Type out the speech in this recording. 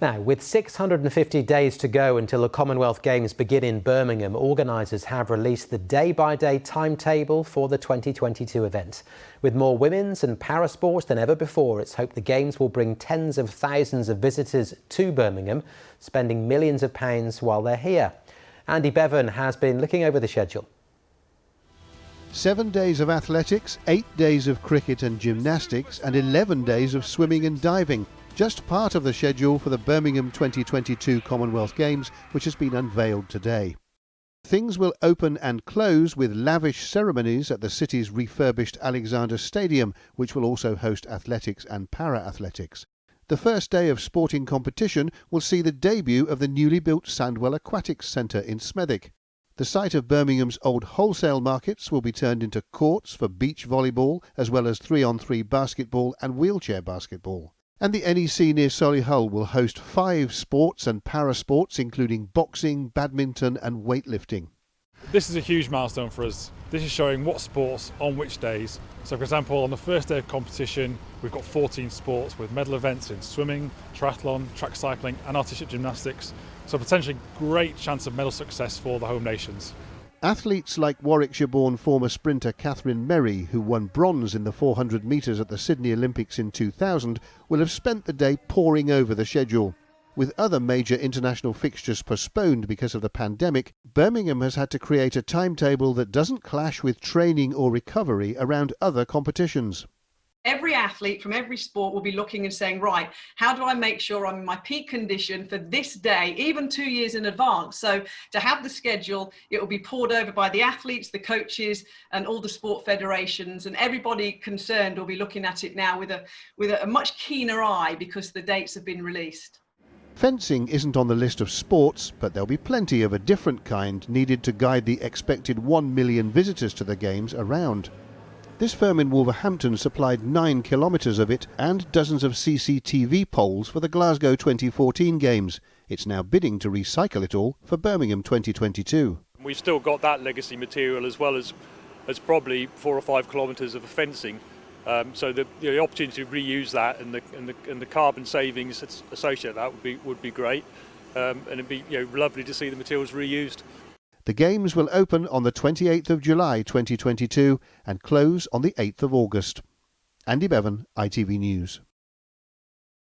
Now, with 650 days to go until the Commonwealth Games begin in Birmingham, organisers have released the day-by-day timetable for the 2022 event. With more women's and para-sports than ever before, it's hoped the Games will bring tens of thousands of visitors to Birmingham, spending millions of pounds while they're here. Andy Bevan has been looking over the schedule. 7 days of athletics, 8 days of cricket and gymnastics, and 11 days of swimming and diving. Just part of the schedule for the Birmingham 2022 Commonwealth Games, which has been unveiled today. Things will open and close with lavish ceremonies at the city's refurbished Alexander Stadium, which will also host athletics and para-athletics. The first day of sporting competition will see the debut of the newly built Sandwell Aquatics Centre in Smethwick. The site of Birmingham's old wholesale markets will be turned into courts for beach volleyball, as well as 3-on-3 basketball and wheelchair basketball. And the NEC near Solihull will host 5 sports and para-sports, including boxing, badminton and weightlifting. This is a huge milestone for us. This is showing what sports on which days. So for example, on the first day of competition, we've got 14 sports with medal events in swimming, triathlon, track cycling and artistic gymnastics. So potentially great chance of medal success for the home nations. Athletes like Warwickshire-born former sprinter Catherine Merry, who won bronze in the 400 metres at the Sydney Olympics in 2000, will have spent the day poring over the schedule. With other major international fixtures postponed because of the pandemic, Birmingham has had to create a timetable that doesn't clash with training or recovery around other competitions. Every athlete from every sport will be looking and saying, right, how do I make sure I'm in my peak condition for this day, even 2 years in advance? So to have the schedule, it will be poured over by the athletes, the coaches and all the sport federations, and everybody concerned will be looking at it now with a much keener eye because the dates have been released. Fencing isn't on the list of sports, but there'll be plenty of a different kind needed to guide the expected 1 million visitors to the Games around. This firm in Wolverhampton supplied 9 kilometres of it and dozens of CCTV poles for the Glasgow 2014 Games. It's now bidding to recycle it all for Birmingham 2022. We've still got that legacy material as well as probably 4 or 5 kilometres of fencing. So the opportunity to reuse that and the carbon savings associated with that would be great, and it'd be lovely to see the materials reused. The Games will open on the 28th of July 2022 and close on the 8th of August. Andy Bevan, ITV News.